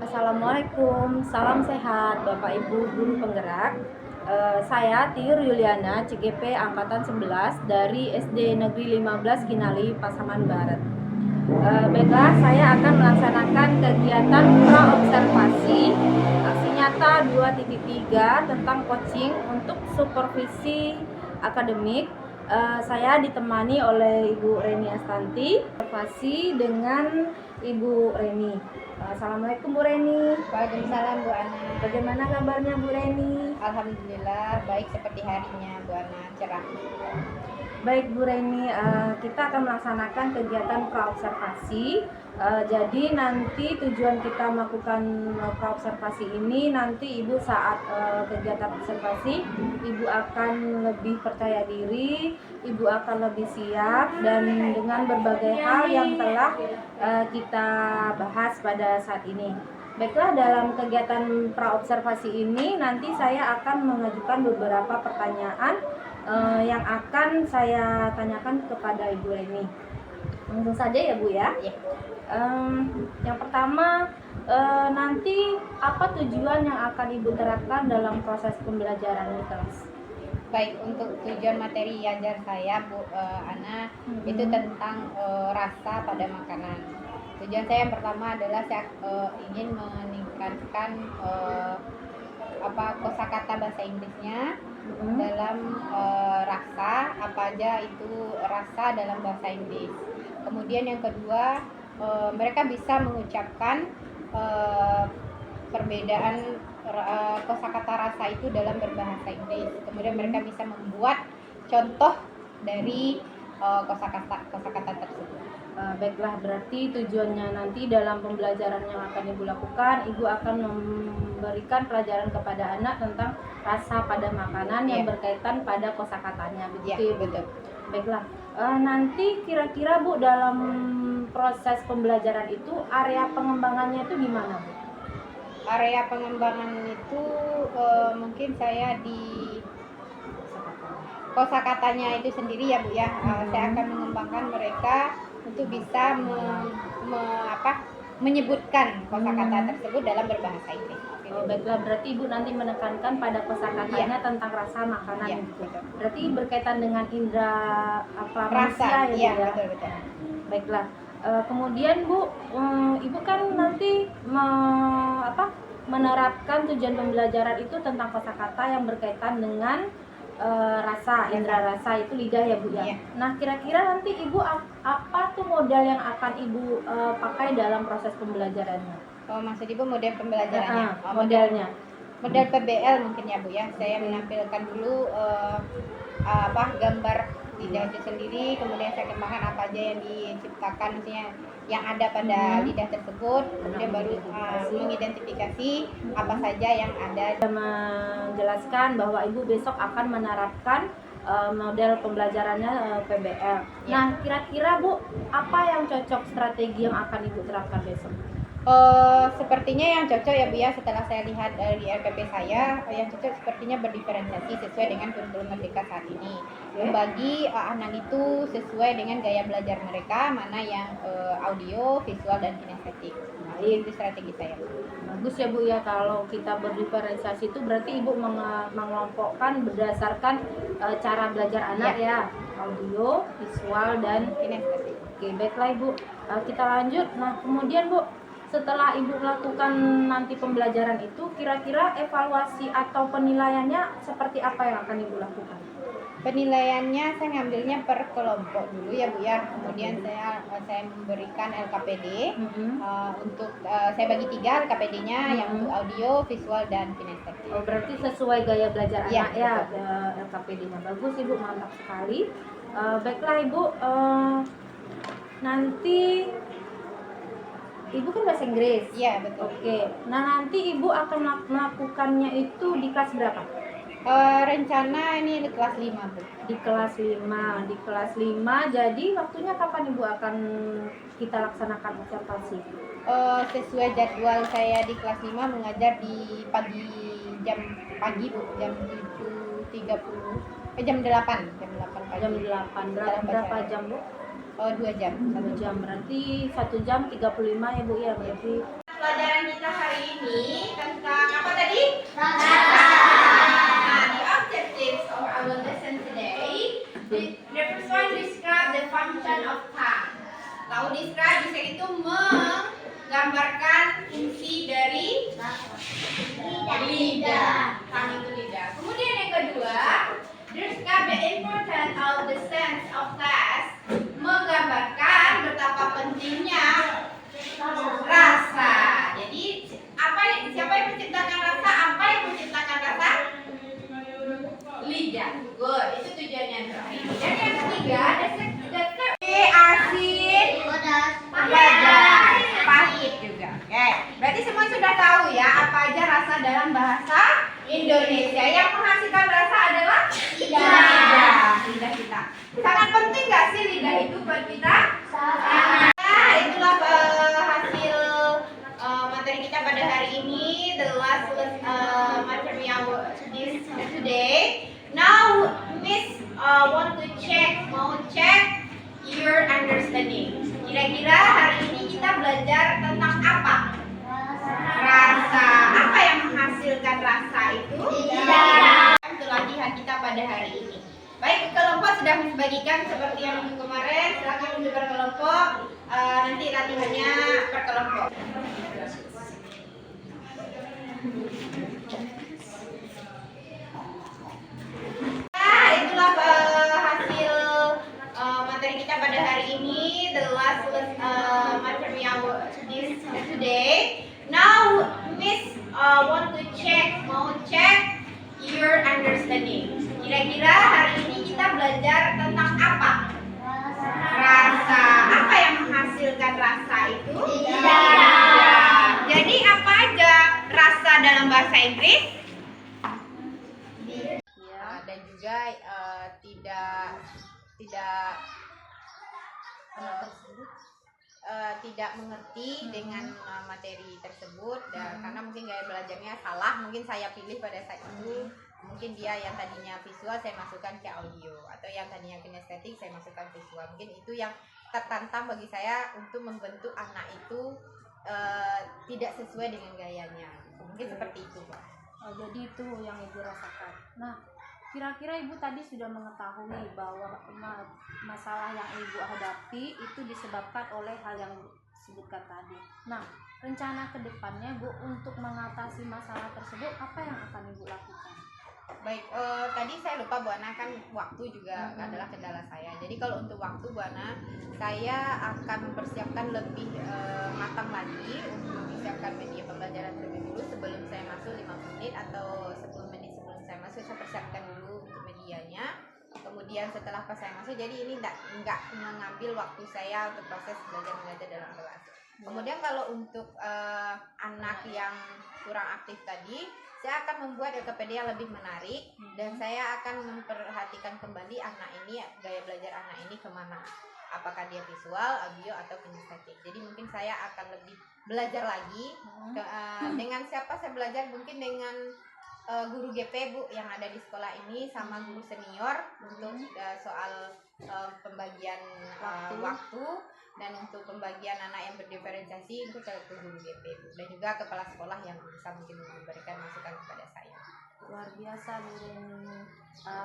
Assalamualaikum, salam sehat Bapak Ibu Guru Penggerak. Saya Tiur Yuliana, CGP Angkatan 11 dari SD Negeri 15 Ginali, Pasaman Barat. Baiklah, saya akan melaksanakan kegiatan praobservasi aksi nyata 2.3 tentang coaching untuk supervisi akademik. Saya ditemani oleh Ibu Reni Astanti, observasi dengan Ibu Reni. Assalamualaikum Bu Reni. Waalaikumsalam Bu Ana. Bagaimana kabarnya Bu Reni? Alhamdulillah baik seperti harinya Bu Ana, cerah. Baik Bu Reni, kita akan melaksanakan kegiatan praobservasi. Jadi nanti tujuan kita melakukan praobservasi ini, nanti Ibu saat kegiatan observasi, Ibu akan lebih percaya diri, Ibu akan lebih siap, dan dengan berbagai hal yang telah kita bahas pada saat ini. Baiklah, dalam kegiatan praobservasi ini nanti saya akan mengajukan beberapa pertanyaan yang akan saya tanyakan kepada Ibu Reni. Langsung saja ya Bu ya. Yang pertama, nanti apa tujuan yang akan Ibu terapkan dalam proses pembelajaran di kelas? Baik, untuk tujuan materi ajar saya Bu Ana itu tentang rasa pada makanan. Tujuan saya yang pertama adalah saya ingin meningkatkan kosakata bahasa Inggrisnya dalam rasa, apa aja itu rasa dalam bahasa Inggris. Kemudian yang kedua, mereka bisa mengucapkan perbedaan kosakata rasa itu dalam berbahasa Inggris. Kemudian mereka bisa membuat contoh dari kosakata tersebut. Baiklah, berarti tujuannya nanti dalam pembelajaran yang akan Ibu lakukan, Ibu akan memberikan pelajaran kepada anak tentang rasa pada makanan yang berkaitan pada kosakatanya, begitu ya? Betul. Baiklah, nanti kira-kira Bu dalam proses pembelajaran itu area pengembangannya itu gimana Bu? Area pengembangan itu mungkin saya di kosakatanya itu sendiri ya Bu ya. Saya akan mengembangkan mereka untuk bisa menyebutkan kosakata tersebut dalam berbahasa Inggris. Baiklah, berarti Ibu nanti menekankan pada kosakatanya tentang rasa makanan gitu. Berarti berkaitan dengan indera manusia ya Bu ya. Betul. Baiklah. Kemudian Bu, Ibu kan nanti menerapkan tujuan pembelajaran itu tentang kosakata yang berkaitan dengan rasa, indera rasa itu lidah ya Bu ya. Nah, kira-kira nanti Ibu apa tuh modal yang akan Ibu pakai dalam proses pembelajarannya? Maksud Ibu model pembelajarannya? Modelnya. Model PBL mungkin ya Bu ya. Saya menampilkan dulu gambar lidah itu sendiri, kemudian saya kembangkan apa aja yang diciptakan, misalnya yang ada pada lidah tersebut, kemudian baru mengidentifikasi apa saja yang ada. Menjelaskan bahwa Ibu besok akan menerapkan model pembelajarannya PBL. Nah, kira-kira Bu, apa yang cocok strategi yang akan Ibu terapkan besok? Sepertinya yang cocok ya Bu ya, setelah saya lihat dari RPP saya, yang cocok sepertinya berdiferensiasi sesuai dengan kurikulum Merdeka saat ini. Membagi anak itu sesuai dengan gaya belajar mereka, mana yang audio, visual, dan kinestetik. Nah, itu strategi saya. Bagus ya Bu ya, kalau kita berdiferensiasi itu berarti Ibu mengelompokkan berdasarkan cara belajar anak ya, audio, visual, dan kinestetik. Oke, baiklah Ibu, kita lanjut. Nah, kemudian Bu, setelah Ibu melakukan nanti pembelajaran itu, kira-kira evaluasi atau penilaiannya seperti apa yang akan Ibu lakukan? Penilaiannya saya ngambilnya per kelompok dulu ya Bu ya. Kemudian saya memberikan LKPD untuk saya bagi 3 LKPD-nya yang untuk audio, visual, dan kinestetik. Berarti sesuai gaya belajar anak ya LKPD-nya. Bagus Ibu, mantap sekali. Baiklah Ibu, nanti Ibu kan bahasa Inggris. Iya, betul. Oke. Nah, nanti Ibu akan melakukannya itu di kelas berapa? Rencana ini di kelas 5, Bu. Di kelas 5. Di kelas 5. Jadi waktunya kapan Ibu akan kita laksanakan observasi? Sesuai jadwal saya di kelas 5 mengajar di jam pagi Bu, jam 7.30. Jam 8 pagi. Jam 8. Berapa jam Bu? 2 jam. 1 jam. Berarti 1 jam 35 ya Bu ya. Berarti pelajaran kita hari ini tentang apa tadi? Rasa. Nah, the objectives of our lesson today. The first one, describe the function of tongue. Tahu describe bisa itu menggambarkan fungsi dari lidah. Tongue itu lidah. Kemudian yang kedua, describe the importance of the sense of taste. Menggambarkan betapa pentingnya rasa. Jadi siapa yang menciptakan rasa? Apa yang menciptakan rasa? Lidah. Good. Itu tujuannya untuk hari ini. Dan yang ketiga, asin, pedas, pahit juga. Oke. Berarti semua sudah tahu ya apa aja rasa dalam bahasa Indonesia. Yang menghasilkan rasa adalah lidah kita. Sangat penting nggak sih lidah itu buat kita? Nah, itulah hasil materi kita pada hari ini. The last material today. Now, Miss want to mau cek your understanding. Kira-kira hari ini kita belajar tentang apa? Rasa. Apa yang menghasilkan rasa itu? Itu latihan kita pada hari ini. Baik, kelompok sudah membagikan seperti yang minggu kemarin. Silakan untuk berkelompok. Nanti latihannya per kelompok. Nah, itulah hasil materi kita pada hari ini. The last material today. Now, Miss want to mau cek your understanding. Kira-kira hari ini kita belajar tentang apa? Rasa. Apa yang menghasilkan rasa itu? Jadi apa aja rasa dalam bahasa Inggris? Dan juga tidak mengerti dengan materi tersebut dan karena mungkin gaya belajarnya salah, mungkin saya pilih pada saat itu, mungkin dia yang tadinya visual saya masukkan ke audio atau yang tadinya kinestetik saya masukkan visual. Mungkin itu yang tertantang bagi saya untuk membentuk anak itu tidak sesuai dengan gayanya. Mungkin seperti itu, Pak. Oh, jadi itu yang Ibu rasakan. Nah, kira-kira Ibu tadi sudah mengetahui bahwa masalah yang Ibu hadapi itu disebabkan oleh hal yang disebutkan tadi. Nah, rencana ke depannya Bu untuk mengatasi masalah tersebut apa yang akan Ibu lakukan? Baik, tadi saya lupa Bu Ana, kan waktu juga adalah kendala saya. Jadi kalau untuk waktu Bu Ana, saya akan mempersiapkan lebih matang lagi untuk mempersiapkan media pembelajaran terlebih dulu sebelum saya masuk 5 menit atau 10 menit sebelum saya masuk, saya persiapkan dulu untuk medianya. Kemudian setelah pas saya masuk, jadi ini enggak mengambil waktu saya untuk proses belajar mengajar dalam kelas. Kemudian kalau untuk anak yang kurang aktif tadi, saya akan membuat Wikipedia lebih menarik dan saya akan memperhatikan kembali anak ini, gaya belajar anak ini kemana, apakah dia visual, audio atau kinestetik. Jadi mungkin saya akan lebih belajar lagi dengan siapa saya belajar, mungkin dengan guru GP Bu yang ada di sekolah ini sama guru senior untuk soal pembagian waktu dan untuk pembagian anak yang berdiferensiasi itu ke guru GP Bu, dan juga kepala sekolah yang bisa mungkin memberikan masukan kepada saya. Luar biasa Bu Reni.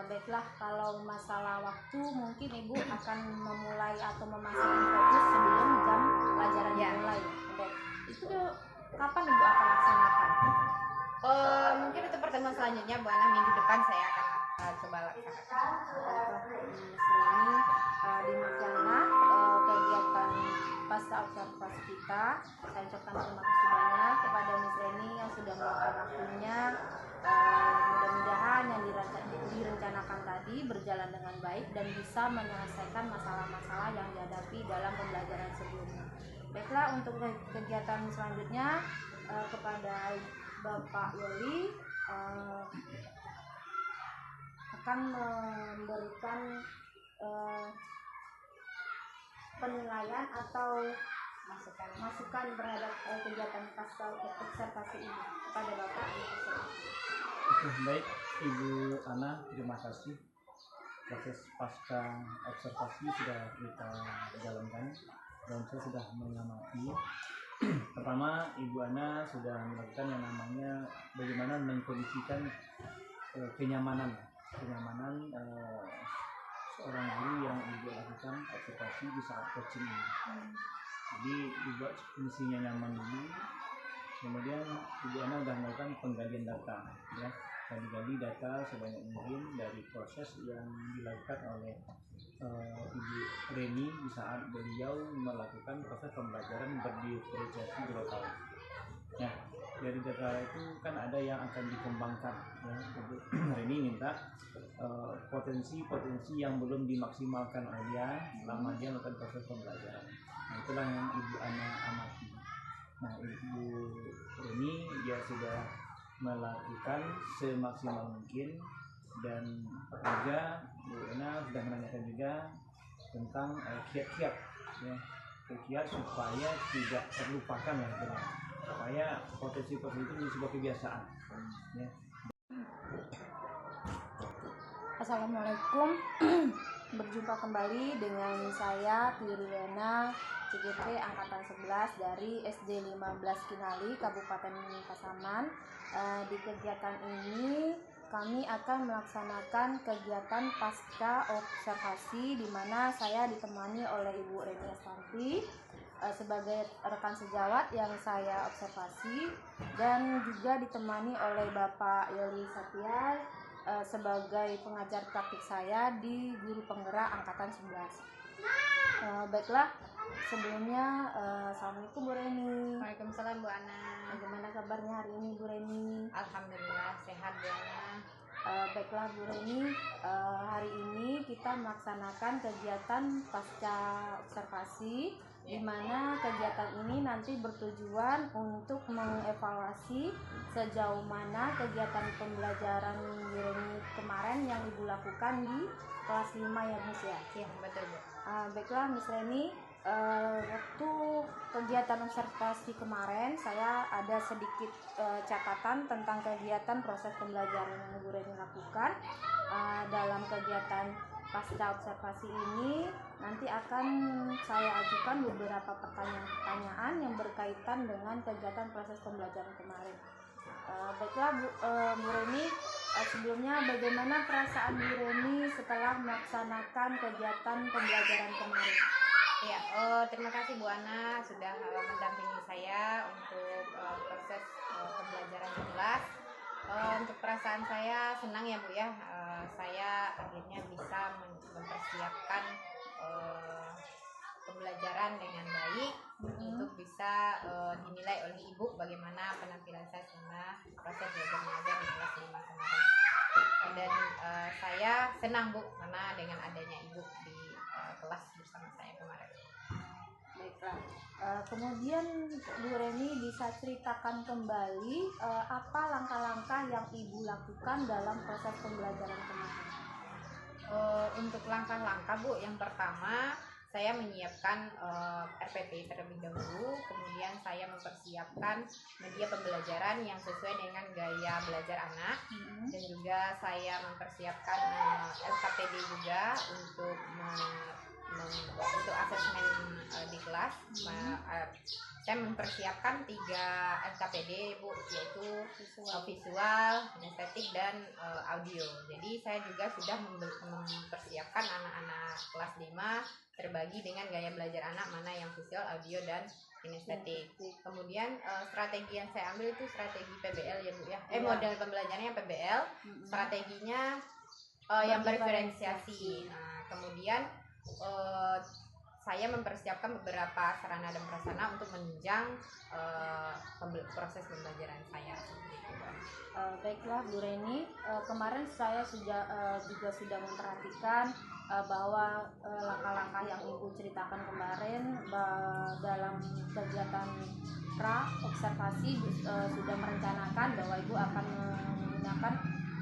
Baiklah, kalau masalah waktu mungkin Ibu akan memulai atau memasang fokus sebelum jam pelajaran dimulai. Baik, itu kapan Ibu akan laksanakan? Mungkin untuk pertemuan selanjutnya Bu Ana, minggu depan saya akan coba laksanakan. Demikianlah kegiatan pasca observasi kita. Saya ucapkan terima kasih banyak kepada Miss Reni yang sudah meluangkan waktunya. Mudah-mudahan yang direncanakan tadi berjalan dengan baik dan bisa menyelesaikan masalah-masalah yang dihadapi dalam pembelajaran sebelumnya. Baiklah, untuk kegiatan selanjutnya kepada Bapak Yoli akan memberikan penilaian atau masukan terhadap kegiatan pasca observasi ini kepada Bapak. Oke, baik Ibu Ana, terima kasih. Proses pasca observasi sudah kita jalankan dan saya sudah mengamati Pertama, Ibu Ana sudah melakukan yang namanya bagaimana mengkondisikan kenyamanan seorang guru yang Ibu lakukan observasi di saat coaching ini. Jadi Ibu mestinya nyaman dulu, kemudian Ibu Ana sudah melakukan penggalian data, ya, gali data sebanyak mungkin dari proses yang dilakukan oleh Ibu Reni di saat beliau melakukan proses pembelajaran berdiferensiasi global. Nah, dari data itu kan ada yang akan dikembangkan, ya. Ibu Reni minta potensi-potensi yang belum dimaksimalkan oleh dia selama dia melakukan proses pembelajaran. Nah, itulah yang Ibu Ana amati. Nah, Ibu Reni dia sudah melakukan semaksimal mungkin, dan juga Bu Ana sudah menanyakan juga tentang kiat-kiat, ya, kiat supaya tidak terlupakan lah, gitu, supaya potensi-potensi itu menjadi sebuah kebiasaan, ya. Assalamualaikum. Berjumpa kembali dengan saya Tiriana CGP Angkatan 11 dari SD 15 Kinali, Kabupaten Pasaman. Di kegiatan ini kami akan melaksanakan kegiatan pasca observasi, di mana saya ditemani oleh Ibu Reni Astanti sebagai rekan sejawat yang saya observasi, dan juga ditemani oleh Bapak Yoli Satya sebagai pengajar praktik saya di Guru Penggerak Angkatan 11. Baiklah, sebelumnya Assalamualaikum Bu Reni. Waalaikumsalam Bu Ana. Bagaimana kabarnya hari ini Bu Reni? Alhamdulillah sehat Bu Ana. Baiklah Bu Reni, hari ini kita melaksanakan kegiatan pasca observasi, di mana kegiatan ini nanti bertujuan untuk mengevaluasi sejauh mana kegiatan pembelajaran Bu Reni kemarin yang Ibu lakukan di kelas 5 ya Miss ya? Iya betul Bu. Baiklah Miss Reni, waktu kegiatan observasi kemarin saya ada sedikit catatan tentang kegiatan proses pembelajaran yang Ibu Reni lakukan. Dalam kegiatan pasca observasi ini nanti akan saya ajukan beberapa pertanyaan-pertanyaan yang berkaitan dengan kegiatan proses pembelajaran kemarin. Baiklah Bu Reni, sebelumnya bagaimana perasaan Bu Reni setelah melaksanakan kegiatan pembelajaran kemarin? Ya, terima kasih Bu Ana sudah mendampingi saya untuk proses pembelajaran di kelas. Untuk perasaan saya senang ya Bu ya, saya akhirnya bisa mempersiapkan pembelajaran dengan baik untuk bisa dinilai oleh Ibu bagaimana penampilan saya selama proses belajar mengajar di kelas 5 kemarin. Dan saya senang Bu karena dengan adanya Ibu di kelas bersama saya kemarin. Baiklah, kemudian Bu Reni bisa ceritakan kembali apa langkah-langkah yang Ibu lakukan dalam proses pembelajaran kemarin? Untuk langkah-langkah Bu, yang pertama saya menyiapkan RPP terlebih dahulu, kemudian saya mempersiapkan media pembelajaran yang sesuai dengan gaya belajar anak, dan juga saya mempersiapkan LKPD juga untuk untuk asesmen di kelas. Saya mempersiapkan 3 LKPD Bu, yaitu visual, kinestetik, dan audio. Jadi saya juga sudah mempersiapkan anak-anak kelas 5 terbagi dengan gaya belajar anak mana yang visual, audio, dan kinestetik. Kemudian strategi yang saya ambil itu strategi PBL ya Bu ya. Model pembelajarannya PBL, strateginya yang berdiferensiasi. Nah, kemudian saya mempersiapkan beberapa sarana dan prasarana untuk menunjang proses pembelajaran saya. Baiklah Bu Reni, kemarin saya juga sudah memperhatikan bahwa langkah-langkah yang Ibu ceritakan kemarin dalam kegiatan observasi sudah merencanakan bahwa Ibu akan menggunakan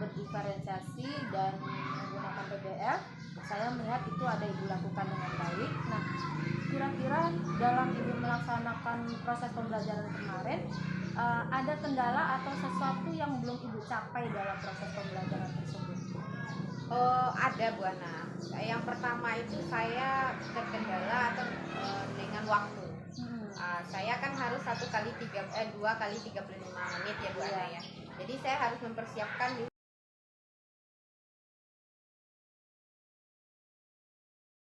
berdiferensiasi dan menggunakan PBL. Saya melihat itu ada Ibu lakukan dengan baik. Nah, kira-kira dalam Ibu melaksanakan proses pembelajaran kemarin, ada kendala atau sesuatu yang belum Ibu capai dalam proses pembelajaran tersebut? Ada Bu Ana. Yang pertama itu saya terkendala dengan waktu. Saya kan harus 2 kali 35 menit ya Bu Ana ya. Jadi saya harus mempersiapkan dulu